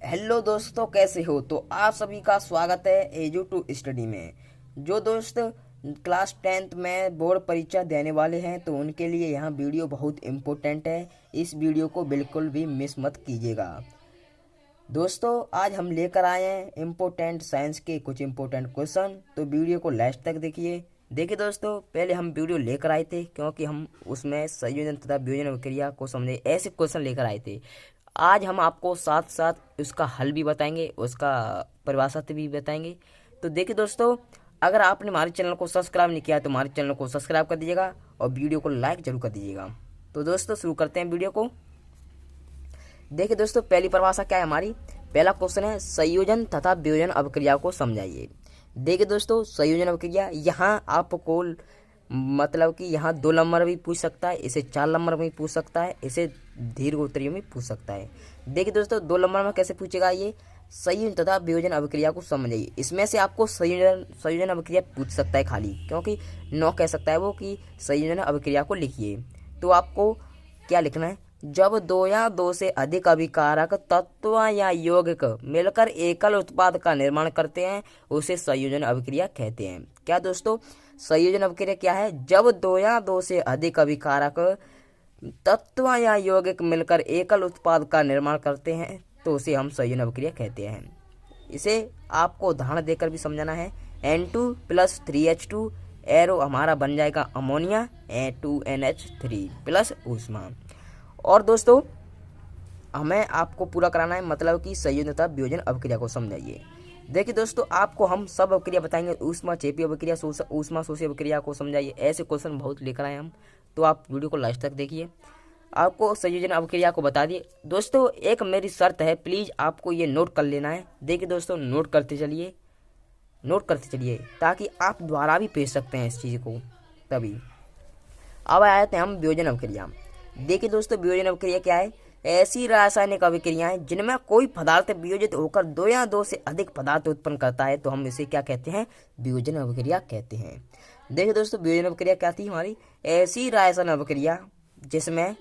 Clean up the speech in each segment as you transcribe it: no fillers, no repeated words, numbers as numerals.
Hello दोस्तों, कैसे हो? तो आप सभी का स्वागत है एजू टू स्टडी में। जो दोस्त क्लास 10th में बोर्ड परीक्षा देने वाले हैं तो उनके लिए यह वीडियो बहुत इम्पोर्टेंट है। इस वीडियो को बिल्कुल भी मिस मत कीजिएगा। दोस्तों, आज हम लेकर आए हैं इम्पोर्टेंट साइंस के कुछ इम्पोर्टेंट क्वेश्चन, तो वीडियो को लास्ट तक देखिए दोस्तों, पहले हम वीडियो लेकर आए थे क्योंकि हम उसमें संयोजन तथा वियोजन अभिक्रिया को समझे ऐसे क्वेश्चन लेकर आए थे। आज हम आपको साथ साथ उसका हल भी बताएंगे, उसका परिभाषा भी बताएंगे। तो देखिए दोस्तों, अगर आपने हमारे चैनल को सब्सक्राइब नहीं किया तो हमारे चैनल को सब्सक्राइब कर दीजिएगा और वीडियो को लाइक जरूर कर दीजिएगा। तो दोस्तों शुरू करते हैं वीडियो को। देखिए दोस्तों, पहली परिभाषा क्या है हमारी। पहला क्वेश्चन है संयोजन तथा वियोजन अभिक्रिया को समझाइए। देखिए दोस्तों, संयोजन अभिक्रिया यहाँ आपको मतलब कि यहाँ 2 नंबर भी पूछ सकता है, इसे 4 नंबर में पूछ सकता है, इसे दीर्घ उत्तरीय में पूछ सकता है। देखिए दोस्तों, 2 नंबर में कैसे पूछेगा ये, संयोजन तथा वियोजन अभिक्रिया को समझाइए। इसमें से आपको संयोजन अभिक्रिया पूछ सकता है खाली, क्योंकि 9 कह सकता है वो कि संयोजन अभिक्रिया को लिखिए। तो आपको क्या लिखना है, जब 2 या 2 से अधिक अभिकारक तत्व या यौगिक मिलकर एकल उत्पाद का निर्माण करते हैं उसे संयोजन अभिक्रिया कहते हैं। क्या दोस्तों, संयोजन अभिक्रिया क्या है, जब 2 या 2 से अधिक अभिकारक तत्व या यौगिक मिलकर एकल उत्पाद का निर्माण करते हैं तो उसे हम संयोजन अभिक्रिया कहते हैं। इसे आपको उदाहरण देकर भी समझाना है। N2 + 3H2 एरो हमारा बन जाएगा अमोनिया, A2NH3 प्लस ऊष्मा। और दोस्तों, हमें आपको पूरा कराना है, मतलब कि संयोजन तथा वियोजन अभिक्रिया को समझाइए। देखिए दोस्तों, आपको हम सब अभिक्रिया बताएंगे, ऊष्मा चेपी अभिक्रिया, ऊष्मा शोषी अभिक्रिया को समझाइए। ऐसे क्वेश्चन बहुत लेकर आए हम, तो आप वीडियो को लास्ट तक देखिए। आपको संयोजन अभिक्रिया को बता दिए। दोस्तों, एक मेरी शर्त है, प्लीज़ आपको ये नोट कर लेना है। देखिए दोस्तों, नोट करते चलिए ताकि आप द्वारा भी भेज सकते हैं इस चीज़ को तभी। अब आए थे हम वियोजन अभिक्रिया। देखिए दोस्तों, वियोजन अभिक्रिया क्या है, ऐसी रासायनिक अभिक्रियाएं जिनमें कोई पदार्थ वियोजित होकर 2 या 2 से अधिक पदार्थ उत्पन्न करता है तो हम इसे क्या कहते हैं, वियोजन अभिक्रिया कहते हैं। देखिए दोस्तों, वियोजन अभिक्रिया क्या थी हमारी, ऐसी रासायनिक अभिक्रिया जिसमें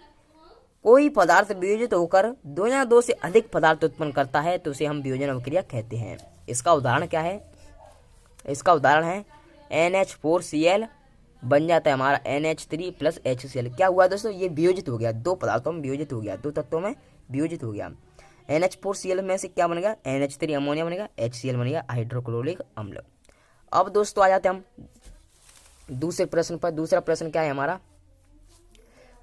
कोई पदार्थ वियोजित होकर 2 या 2 से अधिक पदार्थ उत्पन्न करता है तो उसे हम वियोजन अभिक्रिया कहते हैं। इसका उदाहरण क्या है, इसका उदाहरण है NH4Cl बन जाता है हमारा NH3 + HCl। क्या हुआ दोस्तों, ये वियोजित हो गया, 2 पदार्थों में वियोजित हो गया, 2 तत्वों में वियोजित हो गया। NH4Cl में से क्या बनेगा, NH3 अमोनिया बनेगा, HCl बनेगा हाइड्रोक्लोरिक अम्ल। अब दोस्तों आ जाते हम दूसरे प्रश्न पर। दूसरा प्रश्न क्या है हमारा,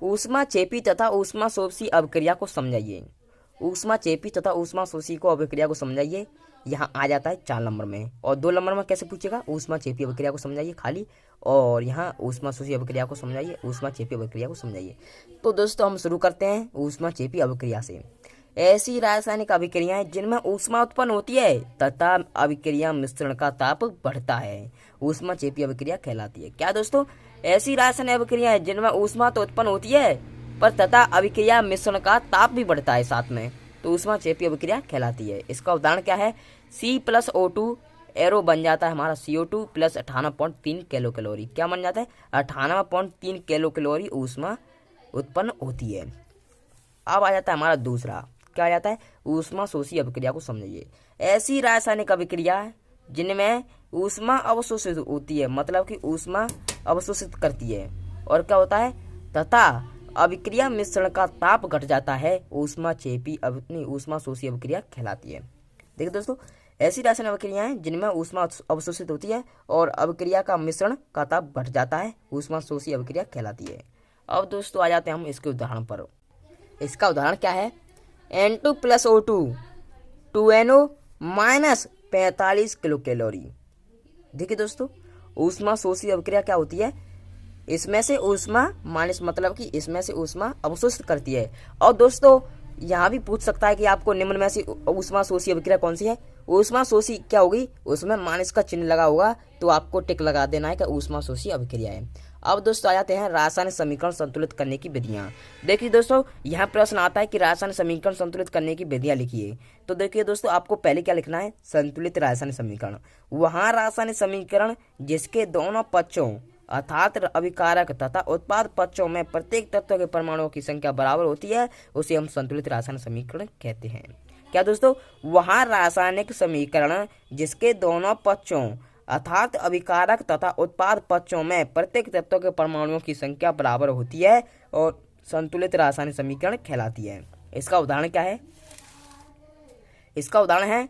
ऊष्मा चेपी तथा ऊष्मा शोषी अभिक्रिया को समझाइए। ऊष्मा चेपी तथा ऊष्मा शोषी को अभिक्रिया को समझाइए। यहाँ आ जाता है 4 नंबर में, और 2 नंबर में कैसे पूछेगा, ऊष्मा चेपी अभिक्रिया को समझाइए खाली, और यहाँ ऊष्मा शोषी अभिक्रिया को समझाइए, ऊष्मा चेपी अभिक्रिया को समझाइए। तो दोस्तों हम शुरू करते हैं ऊष्मा चेपी अभिक्रिया से। ऐसी रासायनिक अभिक्रियाएं जिनमें ऊष्मा उत्पन्न होती है तथा अभिक्रिया मिश्रण का ताप बढ़ता है ऊष्मा चेपी अभिक्रिया कहलाती है। क्या दोस्तों, ऐसी रासायनिक अभिक्रियाएं जिनमें ऊष्मा तो उत्पन्न होती है पर तथा अभिक्रिया मिश्रण का ताप भी बढ़ता है साथ में, तो ऊष्मा चेपी अभिक्रिया कहलाती है। इसका उदाहरण क्या है, C+O2 एरो बन जाता है हमारा CO2 + 58.3 किलो कैलोरी। क्या बन जाता है, 58.3 किलो कैलोरी ऊष्मा उत्पन्न होती है। अब आ जाता है हमारा दूसरा, क्या आ जाता है, ऊष्मा शोषी अभिक्रिया को समझिए। ऐसी रासायनिक अभिक्रिया जिनमें ऊष्मा अवशोषित होती है, मतलब कि ऊष्मा अवशोषित करती है, और क्या होता है, तथा अभिक्रिया मिश्रण का ताप घट जाता है ऊष्मा शोषी अभिक्रिया कहलाती है। देखिए दोस्तों, ऐसी रासायनिक अभिक्रियाएं जिनमें ऊष्मा अवशोषित होती है और अभिक्रिया का मिश्रण का ताप घट जाता है ऊष्मा शोषी अभिक्रिया कहलाती है। अब दोस्तों आ जाते हैं हम इसके उदाहरण पर। इसका उदाहरण क्या है, N2 + O2 2NO - 45 kilo calorie. देखिए दोस्तों, ऊष्मा शोषी अभिक्रिया क्या होती है, इसमें से ऊष्मा माइनस, मतलब कि इसमें से ऊष्मा अवशोषित करती है। और दोस्तों यहाँ भी पूछ सकता है कि आपको निम्न में से ऊष्मा शोषी अभिक्रिया कौन सी है। ऊष्मा शोषी क्या होगी, उसमें माइनस का चिन्ह लगा होगा तो आपको टिक लगा देना है कि ऊष्मा शोषी अभिक्रिया है। अब दोस्तों आ जाते हैं रासायनिक समीकरण संतुलित करने की विधियां। देखिए दोस्तों, यहाँ प्रश्न आता है कि रासायनिक समीकरण संतुलित करने की विधियां लिखिए। तो देखिए दोस्तों, आपको पहले क्या लिखना है, संतुलित रासायनिक समीकरण। वहाँ रासायनिक समीकरण जिसके दोनों पक्षों अर्थात अभिकारक तथा उत्पाद पक्षों में प्रत्येक तत्व के परमाणुओं की संख्या बराबर होती है उसे हम संतुलित रासायनिक समीकरण कहते हैं। क्या दोस्तों, वहाँ रासायनिक समीकरण जिसके दोनों पक्षों अर्थात अभिकारक तथा उत्पाद पक्षों में प्रत्येक तत्व के परमाणुओं की संख्या बराबर होती है और संतुलित रासायनिक समीकरण कहलाती है। इसका उदाहरण क्या है? इसका उदाहरण है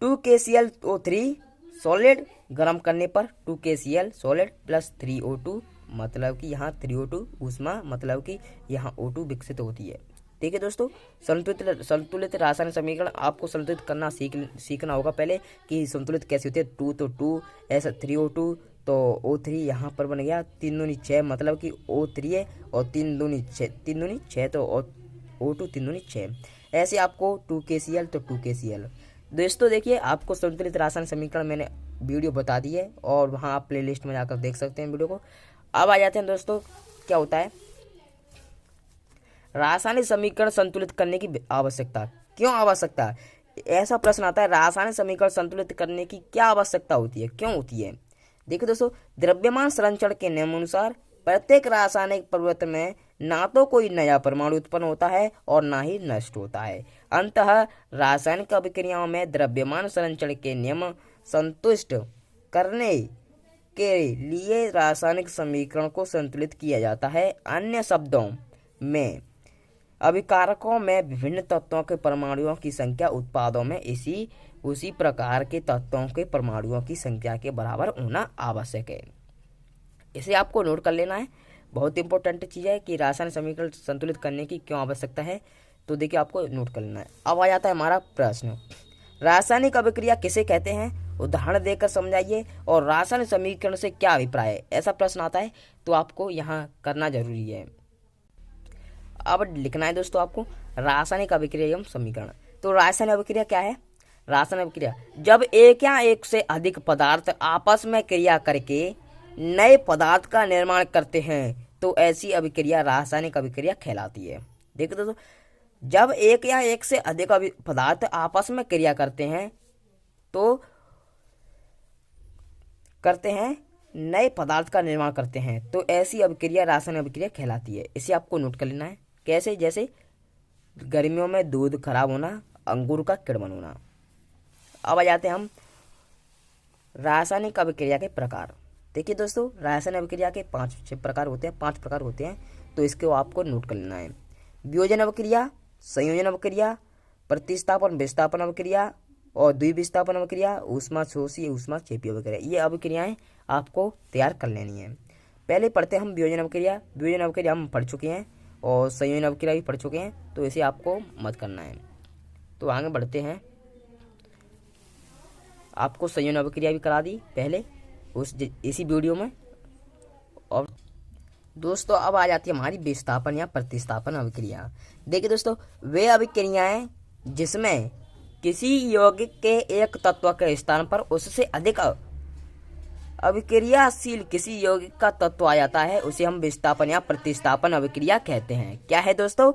2KClO3 सॉलिड गर्म करने पर 2KCl सॉलिड प्लस 3O2, मतलब कि यहाँ 3O2 ऊष्मा, मतलब कि यहाँ O2 विकसित होती है। ठीक है दोस्तों, संतुलित रासायनिक समीकरण आपको संतुलित करना सीखना होगा पहले कि संतुलित कैसे होती है। 2 तो 2 ऐसा 3O2 तो O3 यहाँ पर बन गया 3 दूनी 6, मतलब कि O3 है, और 3 दूनी 6 तो O2 3 दूनी 6। ऐसे आपको 2KCl तो 2KCl। दोस्तों देखिए, आपको संतुलित रासायनिक समीकरण मैंने वीडियो बता दी है और वहाँ आप प्लेलिस्ट में जाकर देख सकते हैं वीडियो को। अब आ जाते हैं दोस्तों, क्या होता है रासायनिक समीकरण संतुलित करने की आवश्यकता, क्यों आवश्यकता? ऐसा प्रश्न आता है, रासायनिक समीकरण संतुलित करने की क्या आवश्यकता होती है, क्यों होती है? देखो दोस्तों, द्रव्यमान संरक्षण के नियमानुसार प्रत्येक रासायनिक परिवर्तन में ना तो कोई नया परमाणु उत्पन्न होता है और ना ही नष्ट होता है। अंततः रासायनिक अभिक्रियाओं में द्रव्यमान संरक्षण के नियम संतुष्ट करने के लिए रासायनिक समीकरण को संतुलित किया जाता है। अन्य शब्दों में अभिकारकों में विभिन्न तत्वों के परमाणुओं की संख्या उत्पादों में उसी प्रकार के तत्वों के परमाणुओं की संख्या के बराबर होना आवश्यक है। इसे आपको नोट कर लेना है, बहुत इंपॉर्टेंट चीज़ है कि रासायनिक समीकरण संतुलित करने की क्यों आवश्यकता है। तो देखिए, आपको नोट कर लेना है। अब आ जाता है हमारा प्रश्न, रासायनिक अभिक्रिया किसे कहते हैं? उदाहरण देकर समझाइए और रासायनिक समीकरण से क्या अभिप्राय है। ऐसा प्रश्न आता है तो आपको यहाँ करना जरूरी है। अब लिखना है दोस्तों आपको रासायनिक अभिक्रिया एवं समीकरण। तो रासायनिक अभिक्रिया क्या है? रासायनिक अभिक्रिया जब एक या एक से अधिक पदार्थ आपस में क्रिया करके नए पदार्थ का निर्माण करते हैं तो ऐसी अभिक्रिया रासायनिक अभिक्रिया कहलाती है। देखो दोस्तों, जब एक या एक से अधिक पदार्थ आपस में क्रिया करते हैं नए पदार्थ का निर्माण करते हैं तो ऐसी अभिक्रिया रासायनिक अभिक्रिया कहलाती है। इसे आपको नोट कर लेना है। कैसे? जैसे गर्मियों में दूध खराब होना, अंगूर का किण्वन होना। अब आ जाते हैं हम रासायनिक अभिक्रिया के प्रकार। देखिए दोस्तों, रासायनिक अभिक्रिया के 5 प्रकार होते हैं, तो इसको आपको नोट कर लेना है। वियोजन अभिक्रिया, संयोजन अभिक्रिया, प्रतिस्थापन विस्थापन अभिक्रिया और द्विविस्थापन अभिक्रिया, ऊष्मा शोषी ऊष्मा चेपी अभिक्रिया। ये अभिक्रियाएं आपको तैयार कर लेनी है। पहले पढ़ते हैं हम वियोजन अभिक्रिया। वियोजन अभिक्रिया हम पढ़ चुके हैं और संयोजन अभिक्रिया भी पढ़ चुके हैं, तो इसे आपको मत करना है। तो आगे बढ़ते हैं। आपको संयोजन अभिक्रिया भी करा दी पहले इसी वीडियो में। और दोस्तों, अब आ जाती है हमारी विस्थापन या प्रतिस्थापन अभिक्रिया। देखिए दोस्तों, वे अभिक्रियाएं जिसमें किसी यौगिक के एक तत्व के स्थान पर उससे अधिक अभिक्रियाशील किसी यौगिक का तत्व आ जाता है, उसे हम विस्थापन या प्रतिस्थापन अभिक्रिया कहते हैं। क्या है दोस्तों?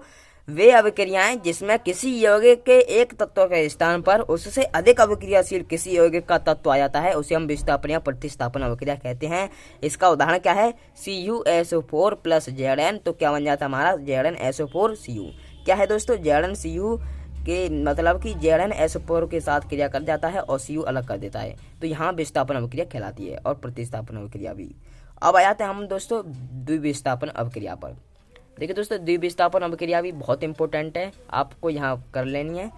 वे अभिक्रियाएं जिसमें किसी यौगिक के एक तत्व के स्थान पर उससे अधिक अभिक्रियाशील किसी यौगिक का तत्व आ जाता है, उसे हम विस्थापन या प्रतिस्थापन अभिक्रिया कहते हैं। इसका उदाहरण क्या है? CuSO4 प्लस Zn, तो क्या बन जाता है हमारा ZnSO4Cu। क्या है दोस्तों? ZnCu के मतलब कि ZnSO4 के साथ क्रिया कर जाता है और Cu अलग कर देता है, तो यहाँ विस्थापन अभिक्रिया कहलाती है और प्रतिस्थापन अभिक्रिया भी। अब आ जाते हैं हम दोस्तों द्विविस्थापन अभिक्रिया पर। देखिए दोस्तों, द्विविस्थापन अभिक्रिया भी बहुत इंपॉर्टेंट है, आपको यहाँ कर लेनी है।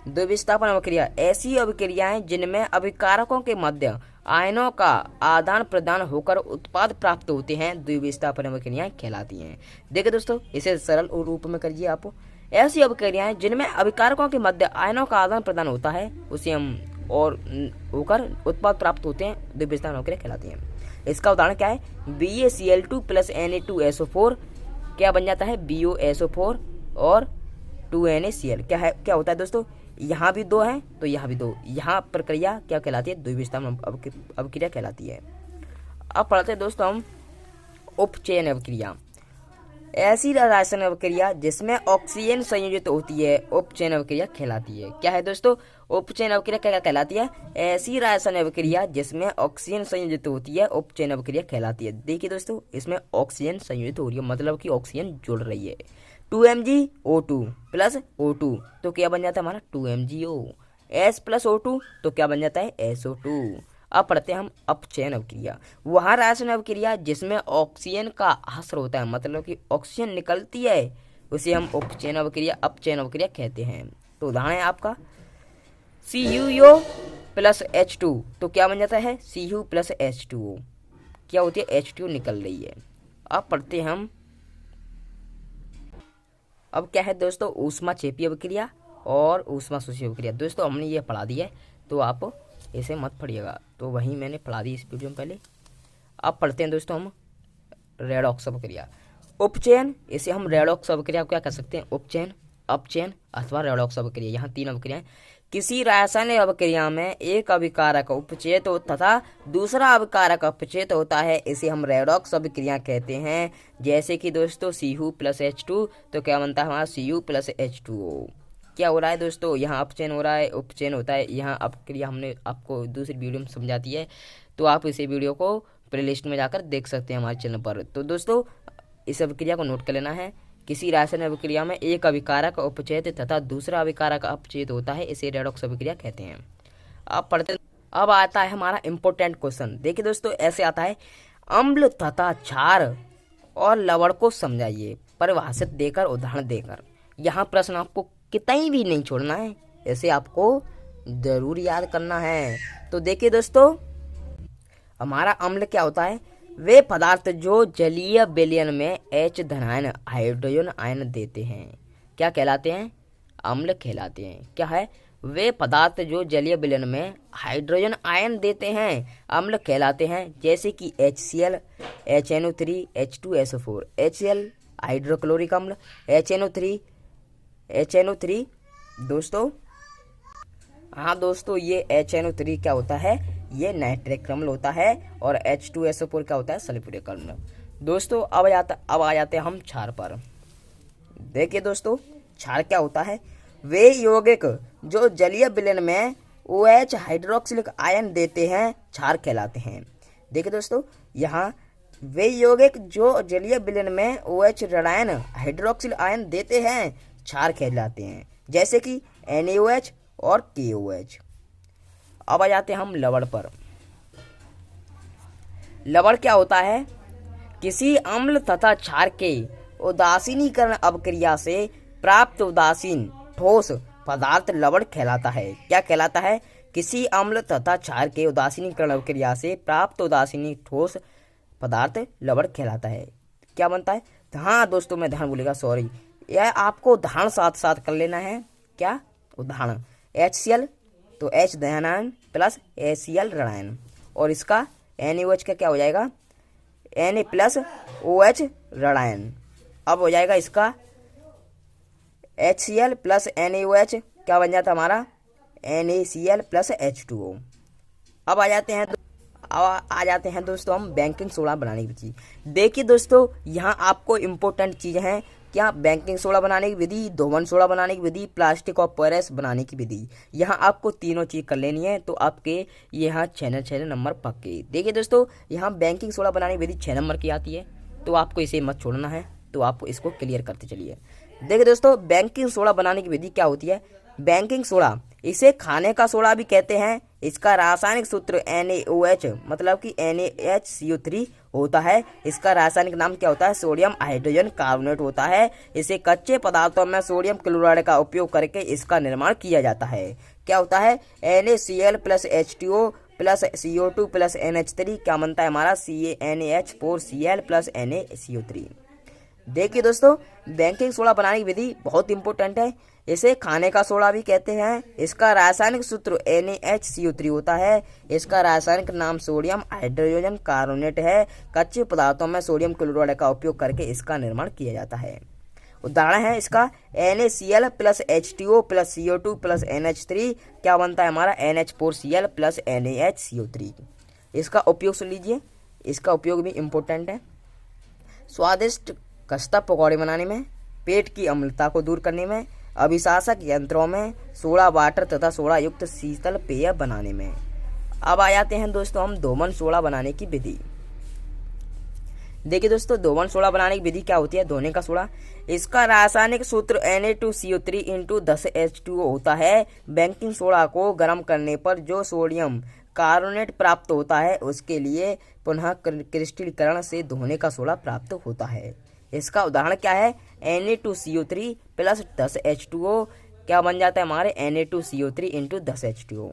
द्विविस्थापन अभिक्रिया ऐसी अभिक्रियाएं जिनमें अभिकारकों के मध्य आयनों का आदान प्रदान होकर उत्पाद प्राप्त होते हैं, द्विविस्थापन अभिक्रियाएं कहलाती हैं। देखिए दोस्तों, इसे सरल रूप में करिए आप। ऐसी अभिक्रियाएं जिनमें अभिकारकों के मध्य आयनों का आदान प्रदान होता है उसे हम और होकर उत्पाद प्राप्त होते हैं, द्विविस्थापन अभिक्रिया कहलाती हैं। इसका उदाहरण क्या है? BaCl2 प्लस Na2SO4 क्या बन जाता है? BoSO4 और 2NaCl। क्या होता है दोस्तों? यहाँ भी 2 हैं तो यहाँ भी 2। यहाँ प्रक्रिया क्या कहलाती है? द्विविस्थापन अभिक्रिया कहलाती है। अब पढ़ते हैं दोस्तों हम उपचयन अभिक्रिया। ऐसी रासायनिक अभिक्रिया जिसमें ऑक्सीजन संयोजित होती है उपचयन अभिक्रिया कहलाती है। क्या है दोस्तों? उपचयन अभिक्रिया क्या कहलाती है? ऐसी रासायनिक अभिक्रिया जिसमें ऑक्सीजन संयोजित होती है उपचयन अभिक्रिया कहलाती है। देखिए दोस्तों, इसमें ऑक्सीजन संयोजित हो रही है, मतलब कि ऑक्सीजन जुड़ रही है, 2MgO2 प्लस O2 तो क्या बन जाता है हमारा 2MgO। S प्लस O2 तो क्या बन जाता है SO2। अब पढ़ते हैं हम अपचयन अभिक्रिया। वहाँ रासायनिक अभिक्रिया जिसमें ऑक्सीजन का हस्र होता है, मतलब कि ऑक्सीजन निकलती है, उसे हम उपचयन अभिक्रिया अपचयन अभिक्रिया कहते हैं। तो उदाहरण है आपका CuO प्लस H2 तो क्या बन जाता है Cu प्लस H2O। क्या होती है H2 निकल रही है। अब पढ़ते हैं हम अब क्या है दोस्तों ऊष्मा क्षेपी अभिक्रिया और ऊष्मा शोषी अभिक्रिया। दोस्तों हमने ये पढ़ा दी है तो आप इसे मत पढ़िएगा, तो वहीं मैंने पढ़ा दी इस वीडियो में पहले। अब पढ़ते हैं दोस्तों हम रेडॉक्स अभिक्रिया। उपचयन, इसे हम रेडॉक्स अभिक्रिया क्या कर सकते हैं, उपचयन, अपचयन अथवा रेडॉक्स अभिक्रिया। यहाँ 3 अभिक्रियाएं। किसी रासायनिक अभिक्रिया में एक अभिकारक उपचयित तथा दूसरा अभिकारक अपचयित होता है, इसे हम रेडॉक्स अभिक्रिया कहते हैं। जैसे कि दोस्तों Cu प्लस H2 तो क्या बनता है हमारा Cu प्लस H2O। क्या हो रहा है दोस्तों, यहाँ अपचयन हो रहा है, उपचयन होता है। यहाँ अभिक्रिया हमने आपको दूसरी वीडियो में समझाती है, तो आप इसे वीडियो को प्लेलिस्ट में जाकर देख सकते हैं हमारे चैनल पर। तो दोस्तों इस अभिक्रिया को नोट कर लेना है। किसी रासायनिक अभिक्रिया में एक अभिकारक उपचयित तथा दूसरा अभिकारक अपचयित होता है, इसे रेडॉक्स अभिक्रिया कहते हैं। अब आता है हमारा इंपॉर्टेंट क्वेश्चन। देखिए दोस्तों ऐसे आता है, अम्ल तथा क्षार और लवण को समझाइए परिभाषित देकर उदाहरण देकर। यहाँ प्रश्न आपको कितनी भी नहीं छोड़ना है, ऐसे आपको जरूर याद करना है। तो देखिए दोस्तों हमारा अम्ल क्या होता है, वे पदार्थ जो जलीय विलयन में H धनायन हाइड्रोजन आयन देते हैं क्या कहलाते हैं, अम्ल कहलाते हैं। क्या है, वे पदार्थ जो जलीय विलयन में हाइड्रोजन आयन देते हैं अम्ल कहलाते हैं। जैसे कि HCl, HNO3, H2SO4, HCl hydrochloric अम्ल, HNO3 दोस्तों, हाँ दोस्तों ये HNO3 क्या होता है, ये नाइट्रिक अम्ल होता है, और H2SO4 क्या होता है, सल्फ्यूरिक अम्ल। दोस्तों अब आ जाते हैं हम क्षार पर। देखिए दोस्तों क्षार क्या होता है, वे यौगिक जो जलीय विलयन में OH हाइड्रोक्सिलिक आयन देते हैं क्षार कहलाते हैं। देखिए दोस्तों यहाँ वे यौगिक जो जलीय विलयन में OH ऋणायन हाइड्रोक्सिल आयन देते हैं क्षार कहलाते हैं। जैसे कि NaOH और KOH। अब आ जाते हैं हम लवण पर। लवण क्या होता है, किसी अम्ल तथा क्षार के उदासीनीकरण अभिक्रिया से प्राप्त उदासीन ठोस पदार्थ लवण कहलाता है। क्या कहलाता है, किसी अम्ल तथा क्षार के उदासीनीकरण अभिक्रिया से प्राप्त उदासीन ठोस पदार्थ लवण कहलाता है। क्या बनता है, हाँ दोस्तों मैं ध्यान बोलेगा, सॉरी, यह आपको उदाहरण साथ साथ कर लेना है। क्या उदाहरण, HCl तो H धनायन प्लस HCl ऋणायन, और इसका NaOH का क्या हो जाएगा, Na प्लस OH ऋणायन। अब हो जाएगा इसका HCl प्लस NaOH क्या बन जाता हमारा NaCl प्लस H2O। अब आ जाते हैं दोस्तों हम बेकिंग सोडा बनाने की विधि। देखिए दोस्तों यहाँ आपको इम्पोर्टेंट चीज़ हैं, क्या, बेकिंग सोडा बनाने की विधि, धोवन सोडा बनाने की विधि, प्लास्टिक और पैरेस बनाने की विधि। यहाँ आपको तीनों चीज़ कर लेनी है, तो आपके यहाँ 6 नंबर पक्के। देखिए दोस्तों यहाँ बेकिंग सोडा बनाने की विधि 6 नंबर की आती है, तो आपको इसे मत छोड़ना है, तो आपको इसको क्लियर करते चलिए। देखिए दोस्तों बेकिंग सोडा बनाने की विधि क्या होती है, बेकिंग सोडा इसे खाने का सोडा भी कहते हैं। इसका रासायनिक सूत्र NaOH मतलब कि NaHCO3 होता है। इसका रासायनिक नाम क्या होता है, सोडियम हाइड्रोजन कार्बोनेट होता है। इसे कच्चे पदार्थों में सोडियम क्लोराइड का उपयोग करके इसका निर्माण किया जाता है। क्या होता है, NaCl plus H2O plus CO2 plus NH3 क्या बनता है हमारा NaH4Cl प्लस NaCO3। देखिए दोस्तों बेकिंग सोडा बनाने की विधि बहुत इंपॉर्टेंट है। इसे खाने का सोडा भी कहते हैं। इसका रासायनिक सूत्र NaHCO3 होता है। इसका रासायनिक नाम सोडियम हाइड्रोजन कार्बोनेट है। कच्चे पदार्थों में सोडियम क्लोराइड का उपयोग करके इसका निर्माण किया जाता है। उदाहरण है इसका NaCl plus H2O plus CO2 plus NH3 क्या बनता है हमारा NH4Cl प्लस NaHCO3। इसका उपयोग सुन लीजिए, इसका उपयोग भी इम्पोर्टेंट है। स्वादिष्ट खस्ता पकौड़े बनाने में, पेट की अम्लता को दूर करने में, अभिशासक यंत्रों में, सोडा वाटर तथा सोडा युक्त शीतल पेय बनाने में। अब आ जाते हैं दोस्तों हम धोवन सोडा बनाने की विधि। देखिए दोस्तों, दोहन सोडा बनाने की विधि क्या होती है, धोने का सोडा। इसका रासायनिक सूत्र Na2CO3 इंटू 10H2O होता है। बेकिंग सोडा को गर्म करने पर जो सोडियम कार्बोनेट प्राप्त होता है उसके लिए पुनः क्रिस्टलीकरण से धोने का सोडा प्राप्त होता है। इसका उदाहरण क्या है, Na2CO3 प्लस 10H2O क्या बन जाता है हमारे Na2CO3 इंटू 10H2O।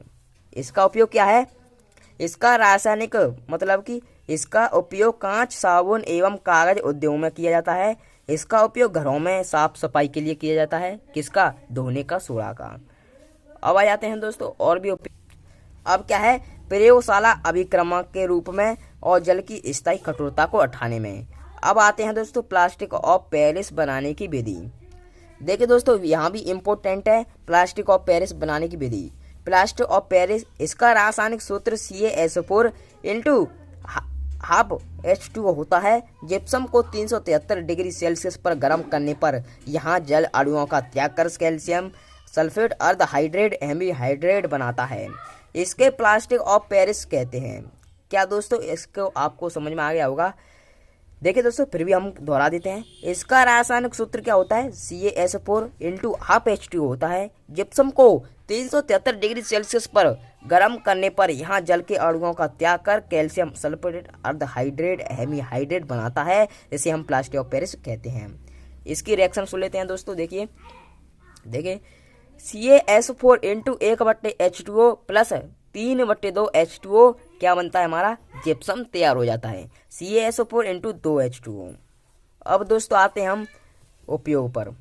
इसका उपयोग क्या है, इसका रासायनिक मतलब कि इसका उपयोग कांच, साबुन एवं कागज उद्योग में किया जाता है। इसका उपयोग घरों में साफ सफाई के लिए किया जाता है। किसका, धोने का सोडा का। अब आ जाते हैं दोस्तों और भी अब क्या है, प्रयोगशाला अभिक्रमक के रूप में और जल की स्थायी कठोरता को हटाने में। अब आते हैं दोस्तों प्लास्टिक ऑफ पेरिस बनाने की विधि। देखिए दोस्तों, यहाँ भी इम्पोर्टेंट है प्लास्टिक ऑफ पेरिस बनाने की विधि। प्लास्टिक ऑफ पेरिस, इसका रासायनिक सूत्र CaSO4 इंटू हाफ H2O होता है। जिप्सम को 373 डिग्री सेल्सियस पर गर्म करने पर यहाँ जल अणुओं का त्याग कर कैल्शियम सल्फेट अर्ध हाइड्रेट हेमीहाइड्रेट बनाता है। इसके प्लास्टिक ऑफ पेरिस कहते हैं। क्या दोस्तों, इसको आपको समझ में आ गया होगा। देखिए दोस्तों, फिर भी हम दोहरा देते हैं। इसका रासायनिक सूत्र क्या होता है, CaSO4 इंटू हाफ H2O होता है। जिप्सम को 373 डिग्री सेल्सियस पर गर्म करने पर यहाँ जल के अणुओं का त्याग कर कैल्शियम सल्फेट अर्ध हाइड्रेट हेमीहाइड्रेट बनाता है, इसे हम प्लास्टिक ऑफ पेरिस कहते हैं। इसकी रिएक्शन सुन लेते हैं दोस्तों। देखिए CaSO4 into 1/H2O plus 3/2 H2O क्या बनता है हमारा, जिप्सम तैयार हो जाता है। CaSO4 into 2 H2O। अब दोस्तों आते हैं हम उपयोग पर।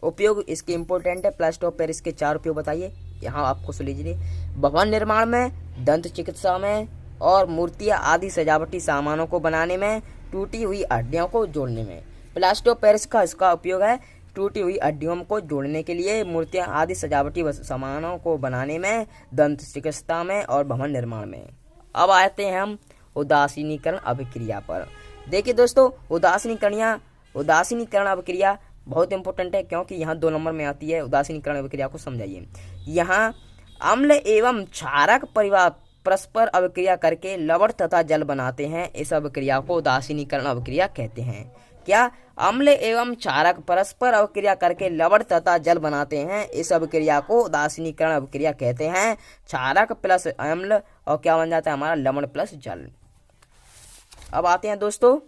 उपयोग इसके इम्पोर्टेंट है। प्लास्टिक ऑफ पेरिस के 4 उपयोग बताइए, यहाँ आपको सुन लीजिए। भवन निर्माण में, दंत चिकित्सा में और मूर्तियाँ आदि सजावटी सामानों को बनाने में, टूटी हुई हड्डियों को जोड़ने में। प्लास्टिक ऑफ पेरिस का इसका उपयोग है टूटी हुई हड्डियों को जोड़ने के लिए, मूर्तियाँ आदि सजावटी सामानों को बनाने में, दंत चिकित्सा में और भवन निर्माण में। अब आते हैं हम उदासीनीकरण अभिक्रिया पर। देखिए दोस्तों, उदासीनीकरण अभिक्रिया बहुत इंपॉर्टेंट है क्योंकि यहाँ 2 नंबर में आती है। उदासीनीकरण अभिक्रिया को समझाइए। यहाँ अम्ल एवं क्षारक परस्पर अभिक्रिया करके लवण तथा जल बनाते हैं। इस अभिक्रिया को उदासीनीकरण अभिक्रिया कहते हैं। क्या, अम्ल एवं क्षारक परस्पर अभिक्रिया करके लवण तथा जल बनाते हैं। इस अभिक्रिया को उदासीनीकरण अभिक्रिया कहते हैं। क्षारक प्लस अम्ल और क्या बन जाता है हमारा, लवण प्लस जल। अब आते हैं दोस्तों,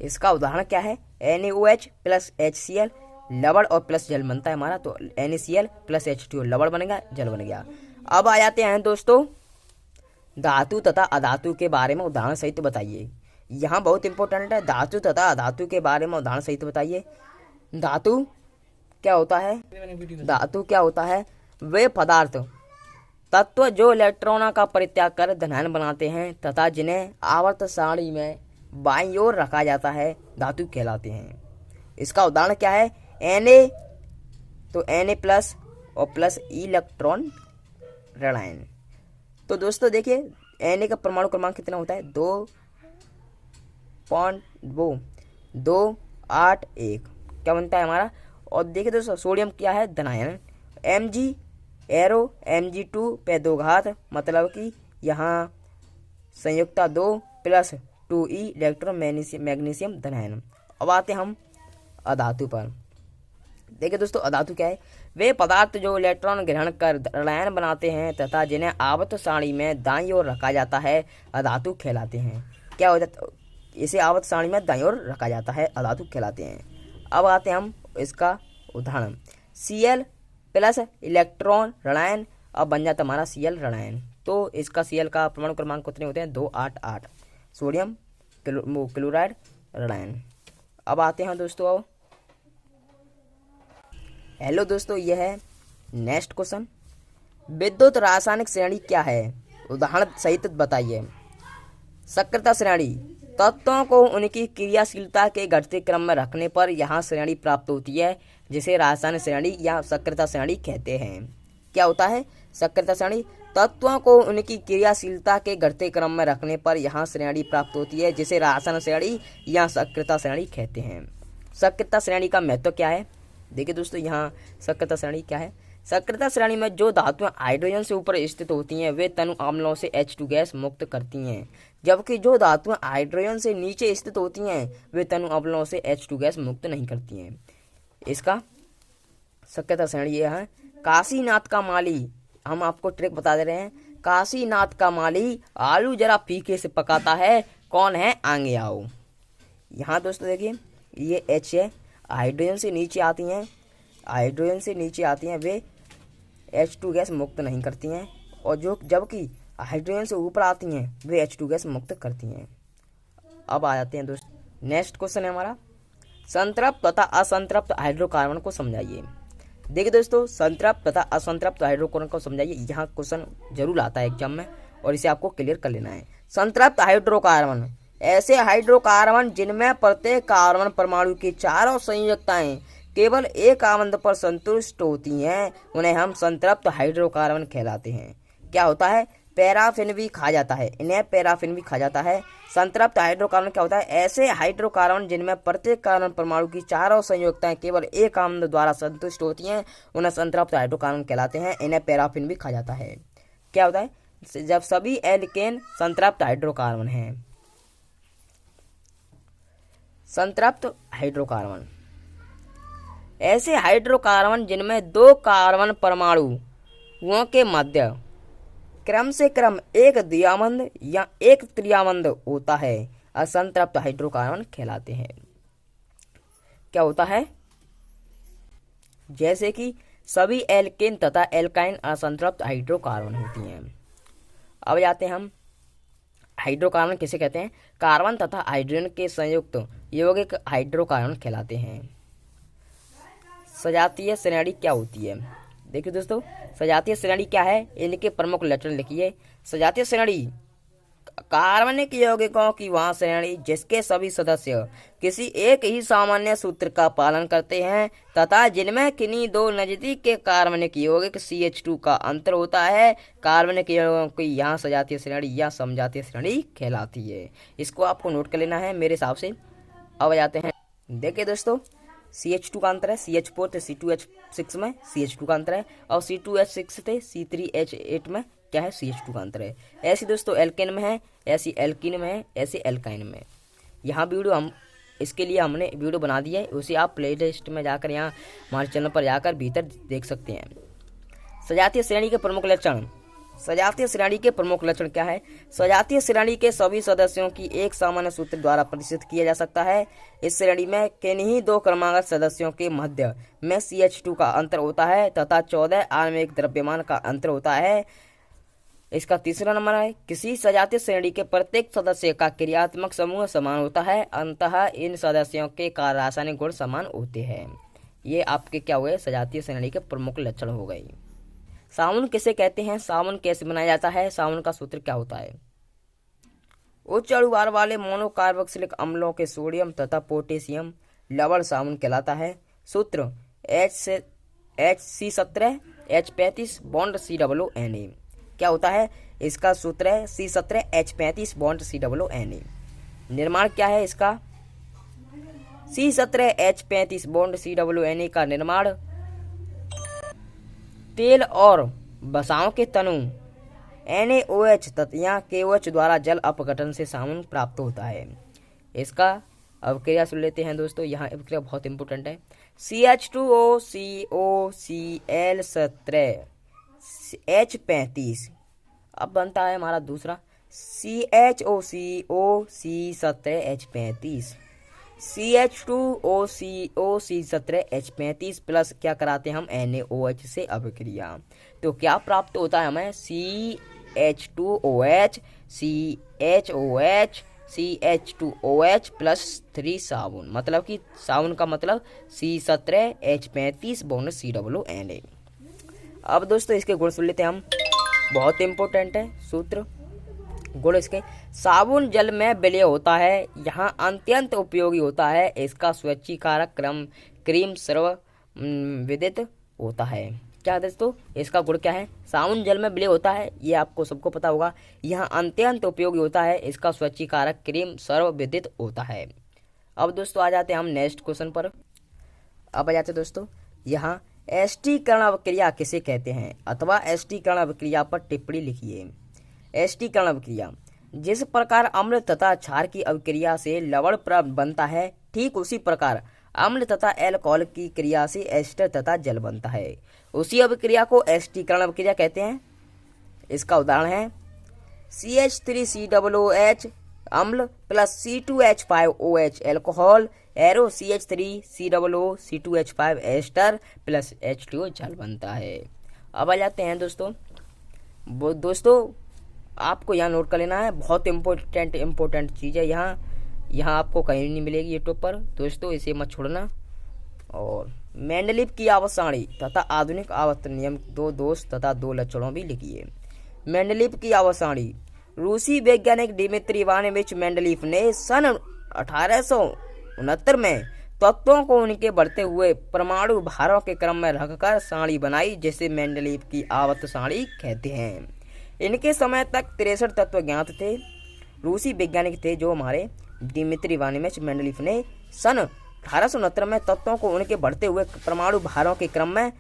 इसका उदाहरण क्या है, NaOH प्लस HCl लवण और प्लस जल बनता है हमारा, तो NaCl प्लस H2O लवण बनेगा, जल बन गया। अब आ जाते हैं दोस्तों धातु तथा अधातु के बारे में उदाहरण सहित बताइए। यहाँ बहुत इंपॉर्टेंट है, धातु तथा अधातु के बारे में उदाहरण सहित बताइए। धातु क्या होता है, धातु क्या होता है, वे पदार्थ तत्व जो इलेक्ट्रॉनों का परित्याग कर धनायन बनाते हैं तथा जिन्हें आवर्त सारणी में बाईं ओर रखा जाता है, धातु कहलाते हैं। इसका उदाहरण क्या है, Na, तो Na प्लस और प्लस इलेक्ट्रॉन ऋणायन। तो दोस्तों देखिए, Na का परमाणु क्रमांक कितना होता है, 2.281 क्या बनता है हमारा। और देखिए दोस्तों, सोडियम क्या है, धनायन, Mg एरो Mg2 पे 2 घात, मतलब कि यहाँ संयुक्ता 2 प्लस 2e इलेक्ट्रॉन मैग्नीशियम धनायन। अब आते हम अधातु पर। देखिए दोस्तों, अधातु क्या है, वे पदार्थ जो इलेक्ट्रॉन ग्रहण कर ऋणायन बनाते हैं तथा जिन्हें आवर्त सारणी में दाईं ओर रखा जाता है, अधातु कहलाते हैं। क्या हो जाता, इसे आवर्त सारणी में दाईं ओर रखा जाता है, अधातु कहलाते हैं। अब आते हैं हम इसका उदाहरण, Cl प्लस इलेक्ट्रॉन ऋणायन, अब बन जाता हमारा Cl ऋणायन। तो इसका Cl का परमाणु क्रमांक कितने होते हैं, 288, सोडियम क्लोराइड ऋणायन। अब आते हैं दोस्तों, हेलो दोस्तों, यह है नेक्स्ट क्वेश्चन, विद्युत रासायनिक श्रेणी क्या है, उदाहरण सहित बताइए। सक्रियता श्रेणी, तत्वों को उनकी क्रियाशीलता के घटते क्रम में रखने पर यहाँ श्रेणी प्राप्त होती है, जिसे रासायनिक श्रेणी या सक्रियता श्रेणी कहते हैं। क्या होता है, सक्रियता श्रेणी, तत्वों को उनकी क्रियाशीलता के घटते क्रम में रखने पर यहाँ श्रेणी प्राप्त होती है, जिसे रासायनिक श्रेणी या सक्रियता श्रेणी कहते हैं। सक्रियता श्रेणी का महत्व क्या है, देखिए दोस्तों, यहाँ सक्रियता श्रेणी क्या है, सक्रियता श्रेणी में जो धातुएं हाइड्रोजन से ऊपर स्थित होती हैं वे तनु अम्लों से H2 गैस मुक्त करती हैं, जबकि जो धातुएं हाइड्रोजन से नीचे स्थित होती हैं वे तनु अम्लों से H2 गैस मुक्त नहीं करती हैं। इसका सक्रियता श्रेणी ये है। काशीनाथ का माली, हम आपको ट्रिक बता दे रहे हैं। काशीनाथ का माली आलू जरा फीके से पकाता है, कौन है आगे आओ। यहाँ दोस्तों देखिए ये H है, हाइड्रोजन से नीचे आती हैं, हाइड्रोजन से नीचे आती हैं वे H2 गैस मुक्त नहीं करती हैं, और जो जबकि हाइड्रोजन से ऊपर आती हैं वे H2 गैस मुक्त करती हैं। अब आ जाते हैं दोस्तों, नेक्स्ट क्वेश्चन है हमारा, संतृप्त तथा असंतृप्त हाइड्रोकार्बन को समझाइए। देखिए दोस्तों, संतृप्त तथा असंतृप्त हाइड्रोकार्बन को समझाइए, यहाँ क्वेश्चन जरूर आता है एग्जाम में और इसे आपको क्लियर कर लेना है। संतृप्त हाइड्रोकार्बन ऐसे हाइड्रोकार्बन जिनमें प्रत्येक कार्बन परमाणु की चारों संयुक्ताएं केवल एक आबंध पर संतुष्ट होती हैं, उन्हें हम संतृप्त हाइड्रोकार्बन कहलाते हैं। क्या होता है, पैराफिन भी खा जाता है, इन्हें पैराफिन भी खा जाता है। संतृप्त हाइड्रोकार्बन क्या होता है, ऐसे हाइड्रोकार्बन जिनमें प्रत्येक कार्बन परमाणु की चारों संयुक्ताएं केवल एक आबंध द्वारा संतुष्ट होती हैं, उन्हें संतृप्त हाइड्रोकार्बन कहलाते हैं, इन्हें पैराफिन भी खा जाता है। क्या होता है, जब सभी एल्केन संतृप्त हाइड्रोकार्बन हैं। संतृप्त हाइड्रोकार्बन ऐसे हाइड्रोकार्बन जिनमें दो कार्बन परमाणुओं के मध्य क्रम से क्रम एक द्विआबंध या एक त्रिआबंध होता है, असंतृप्त हाइड्रोकार्बन कहलाते हैं। क्या होता है, जैसे कि सभी एल्केन तथा एल्काइन असंतृप्त हाइड्रोकार्बन होती हैं। अब जाते हैं हम, हाइड्रोकार्बन किसे कहते हैं, कार्बन तथा हाइड्रोजन के संयुक्त यौगिक हाइड्रोकार्बन कहलाते हैं। सजातीय श्रेणी क्या होती है, देखिए दोस्तों, सजातीय श्रेणी क्या है, इनके प्रमुख लक्षण लिखिए। सजातीय श्रेणी कार्बनिक यौगिकों की वह श्रेणी जिसके सभी सदस्य किसी एक ही सामान्य सूत्र का पालन करते हैं तथा जिनमें किन्हीं दो नजदीक के कार्बनिक यौगिक CH2 का अंतर होता है, कार्बनिक यौगिकों की यहाँ सजातीय श्रेणी या समजातीय श्रेणी कहलाती है। इसको आपको नोट कर लेना है मेरे हिसाब से। अब जाते हैं, देखिए दोस्तों, CH2 का अंतर है, CH4 थे C2H6 में CH2 का अंतर है, और C2H6 थे C3H8 में क्या है, CH2 का अंतर है। ऐसी दोस्तों एल्केन में है, ऐसी एल्कीन में है, ऐसी एल्काइन में। यहाँ वीडियो हम इसके लिए हमने वीडियो बना दी है, उसे आप प्लेलिस्ट में जाकर यहाँ हमारे चैनल पर जाकर भीतर देख सकते हैं। सजातीय श्रेणी के प्रमुख लक्षण, सजातीय श्रेणी के प्रमुख लक्षण क्या है, सजातीय श्रेणी के सभी सदस्यों की एक सामान्य सूत्र द्वारा प्रतिष्ठित किया जा सकता है। इस श्रेणी में किन्हीं दो क्रमागत सदस्यों के मध्य में CH2 का अंतर होता है तथा 14 आणविक द्रव्यमान का अंतर होता है। इसका तीसरा नंबर है, किसी सजातीय श्रेणी के प्रत्येक सदस्य का क्रियात्मक समूह समान होता है, अंततः इन सदस्यों के कार्य रासायनिक गुण समान होते हैं। ये आपके क्या हुए, सजातीय श्रेणी के प्रमुख लक्षण हो गए। साबुन किसे कहते हैं, साबुन कैसे बनाया जाता है, साबुन का सूत्र क्या होता है। उच्च अणुभार वाले मोनोकार्बोक्सिलिक अम्लों के सोडियम तथा पोटेशियम लवण साबुन कहलाता है। सूत्र HC17 H35 बॉन्ड COONA। क्या होता है, इसका सूत्र है C17 H35 बॉन्ड COONA। निर्माण क्या है इसका, C17 H35 बॉन्ड COONA का निर्माण तेल और वसाओं के तनु NaOH तथा KOH द्वारा जल अपघटन से साबुन प्राप्त होता है। इसका अवक्रिया सुन लेते हैं दोस्तों, यहाँ अवक्रिया बहुत इंपॉर्टेंट है। CH2OCOCl17 H35, अब बनता है हमारा दूसरा CHOCOC17 H35, CH2OCOC17 H35 plus क्या कराते हैं हम NaOH से अभिक्रिया, तो क्या प्राप्त होता है हमें CH2OH CHOH CH2OH प्लस 3 साबुन, मतलब कि साबुन का मतलब C17 H35 बॉन्ड COONA। अब दोस्तों इसके गुण सुन लेते हैं हम, बहुत इंपॉर्टेंट है सूत्र। गुण इसके, साबुन जल में विलय होता है, यहाँ अत्यंत उपयोगी होता है, इसका स्वच्छीकारक क्रीम सर्व विदित होता है। क्या दोस्तों इसका गुण क्या है, साबुन जल में विलय होता है, ये आपको सबको पता होगा, यहाँ अत्यंत उपयोगी होता है, इसका स्वच्छीकारक क्रीम सर्व विदित होता है। अब दोस्तों आ जाते हैं हम नेक्स्ट क्वेश्चन पर। अब आ जाते हैं दोस्तों, यहाँ एष्टीकरण अभिक्रिया किसे कहते हैं, अथवा एष्टीकरण अभिक्रिया पर टिप्पणी लिखिए। एष्टीकरण अभिक्रिया, जिस प्रकार अम्ल तथा क्षार की अभिक्रिया से लवण बनता है, ठीक उसी प्रकार अम्ल तथा एल्कोहल की क्रिया से एस्टर तथा जल बनता है। उसी अभिक्रिया को एष्टीकरण अभिक्रिया कहते हैं। इसका उदाहरण है CH3COOH अम्ल plus C2H5OH alcohol arrow CH3COO C2H5 ester plus H2O जल बनता है। अब आ जाते हैं दोस्तों आपको यहाँ नोट कर लेना है, बहुत इम्पोर्टेंट चीज़ है। यहाँ आपको कहीं नहीं मिलेगी यूट्यूब पर दोस्तों, इसे मत छोड़ना। और मेंडलीव की आवर्त सारणी तथा आधुनिक आवर्त नियम, 2 दोष तथा 2 लक्षणों भी लिखिए। मेंडलीव की आवर्त सारणी, रूसी वैज्ञानिक डिमित्री इवानोविच मेंडलीव ने सन 1869 में तत्वों को उनके बढ़ते हुए परमाणु भारों के क्रम में रखकर सारणी बनाई, जिसे मेंडलीव की आवर्त सारणी कहते हैं। इनके समय तक 63 तत्व ज्ञात थे। रूसी वैज्ञानिक थे जो हमारे डिमित्री इवानोविच मेंडलीव ने सन 1869 में तत्वों को उनके बढ़ते हुए परमाणु भारों के क्रम में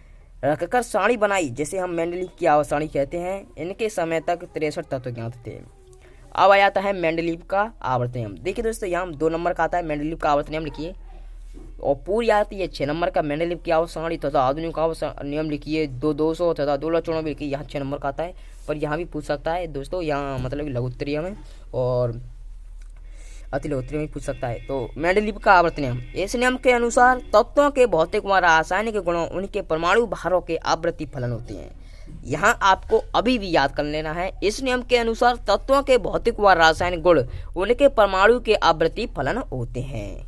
रखकर सारणी बनाई, जिसे हम मेंडलीव की आवर्त सारणी कहते हैं। इनके समय तक 63 तत्व ज्ञात थे। अब आ जाता है मेंडलीव का आवर्त नियम। देखिए दोस्तों, यहाँ 2 नंबर का आता है मेंडलीव का आवर्त नियम लिखिए, और पूरी आती है 6 नंबर का मेंडलीव की आवर्त सारणी तथा आधुनिक आवर्त नियम लिखिए, 2 दोषों तथा 2 लक्षणों भी लिखिए। यहाँ 6 नंबर का आता है, पर यहाँ भी पूछ सकता है दोस्तों, यहाँ मतलब लघुत्तरीय में और अति लघुत्तरीय में पूछ सकता है। तो मेंडलीव का आवर्त नियम, इस नियम के अनुसार तत्वों के भौतिक व रासायनिक गुणों उनके परमाणु भारों के आवृत्ति फलन होते हैं। यहाँ आपको अभी भी याद कर लेना है, इस नियम के अनुसार तत्वों के भौतिक व रासायनिक गुण उनके परमाणु के आवृत्ति फलन होते हैं।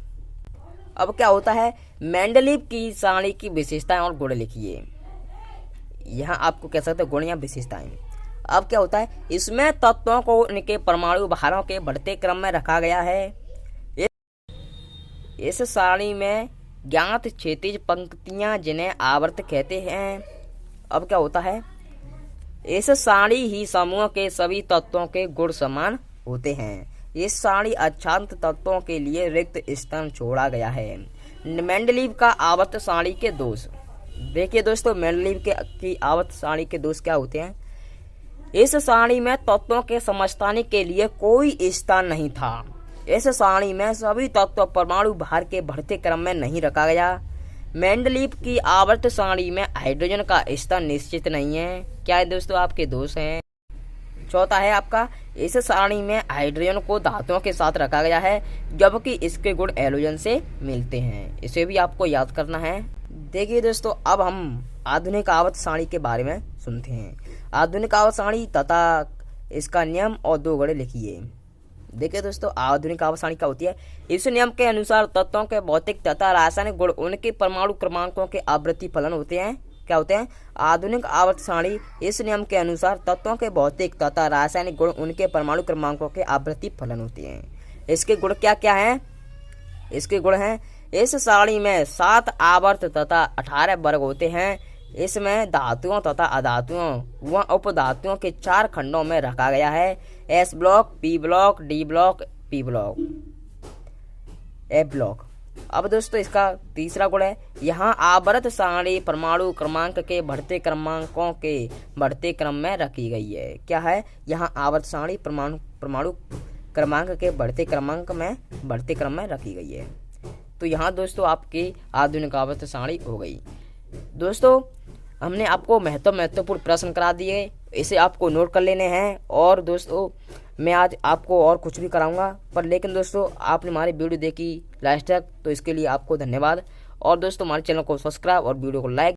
अब क्या होता है, मेंडलीव की सारणी की विशेषताएं और गुण लिखिए। यहाँ आपको कह सकते हैं गुण या विशेषताएं। अब क्या होता है, इसमें तत्वों को उनके परमाणु भारों के बढ़ते क्रम में रखा गया है। इस सारणी में ज्ञात क्षैतिज पंक्तियां जिन्हें आवर्त कहते हैं। अब क्या होता है, इस सारणी ही समूह के सभी तत्वों के गुण समान होते हैं। इस सारणी अक्षांत तत्वों के लिए रिक्त स्थान छोड़ा गया है। मेंडलीव का आवर्त सारणी के दोष, देखिए दोस्तों, मेंडलीव की आवर्त सारणी के दोष क्या होते हैं। इस सारणी में तत्वों के समस्थानिक के लिए कोई स्थान नहीं था। इस सारणी में सभी तत्व परमाणु भार के बढ़ते क्रम में नहीं रखा गया। मेंडलीव की आवर्त सारणी में हाइड्रोजन का स्थान निश्चित नहीं है। क्या है दोस्तों, आपके दोष हैं। चौथा है आपका, इस सारणी में हाइड्रोजन को धातुओं के साथ रखा गया है, जबकि इसके गुण हैलोजन से मिलते हैं। इसे भी आपको याद करना है। देखिए दोस्तों, अब हम आधुनिक आवर्त सारणी के बारे में सुनते हैं। आधुनिक आवर्त सारणी तथा इसका नियम और 2 गुण लिखिए। देखिए दोस्तों, आधुनिक आवर्त सारणी क्या होती है। इस नियम के अनुसार तत्वों के भौतिक तथा रासायनिक गुण उनके परमाणु क्रमांकों के आवृत्ति फलन होते हैं। क्या होते हैं, आधुनिक आवर्त सारणी, इस नियम के अनुसार तत्वों के भौतिक तथा रासायनिक गुण उनके परमाणु क्रमांकों के आवृत्ति फलन होते हैं। इसके गुण क्या क्या हैं। इसके गुण हैं, इस सारणी में 7 आवर्त तथा 18 वर्ग होते हैं। इसमें धातुओं तथा अधातुओं व उपधातुओं के 4 खंडों में रखा गया है। S block, P block, D block, P block, F block. अब दोस्तों, इसका तीसरा गुण है, यहाँ आवर्त सारणी परमाणु क्रमांक के बढ़ते क्रमांकों के बढ़ते क्रम में रखी गई है। क्या है, यहाँ आवर्त सारणी परमाणु क्रमांक के बढ़ते क्रम में रखी गई है। तो यहाँ दोस्तों आपकी आधुनिक आवर्त सारणी हो गई। दोस्तों, हमने आपको महत्वपूर्ण प्रश्न करा दिए, इसे आपको नोट कर लेने हैं। और दोस्तों, मैं आज आपको और कुछ भी कराऊंगा, पर लेकिन दोस्तों आपने हमारी वीडियो देखी लास्ट तक, तो इसके लिए आपको धन्यवाद। और दोस्तों, हमारे चैनल को सब्सक्राइब और वीडियो को लाइक